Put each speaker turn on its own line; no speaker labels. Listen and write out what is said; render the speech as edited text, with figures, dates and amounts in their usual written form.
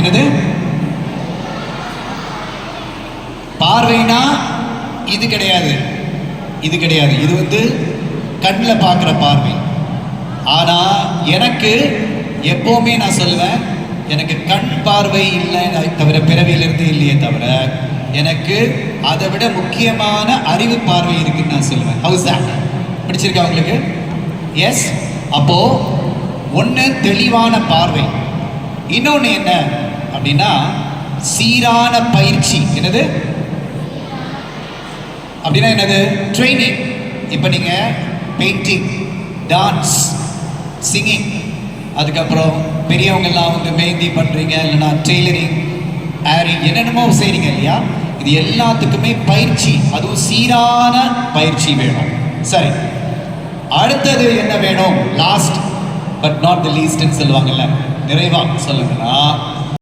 என்னது? பார்வைனா இது கிடையாது, இது கிடையாது. இது வந்து கண்ணில் பார்க்குற பார்வை. ஆனால் எனக்கு எப்போவுமே நான் சொல்லுவேன், எனக்கு கண் பார்வை இல்லை தவிர, பிறவியிலிருந்து இல்லையே தவிர, எனக்கு அதை விட முக்கியமான அறிவு பார்வை இருக்குன்னு நான் சொல்லுவேன். House that? பிடிச்சிருக்கா உங்களுக்கு? எஸ். அப்போ ஒன்று தெளிவான பார்வை, இன்னொன்று என்ன அப்படின்னா சீரான பயிற்சி. என்னது அப்படின்னா? என்னது? ட்ரைனிங். இப்போ நீங்கள் பெயிண்டிங், டான்ஸ், சிங்கிங், அதுக்கப்புறம் பெரியவங்கெல்லாம் வந்து மெஹந்தி பண்ணுறீங்க, இல்லைன்னா டெய்லரிங், ஏரிங், என்னென்னமோ செய்கிறீங்க இல்லையா? இது எல்லாத்துக்குமே பயிற்சி, அதுவும் சீரான பயிற்சி வேணும். சரி, அடுத்தது என்ன வேணும்? லாஸ்ட் பட் நாட் த லீஸ்ட்ன்னு சொல்லுவாங்கல்ல, நிறைவா சொல்லுங்கன்னா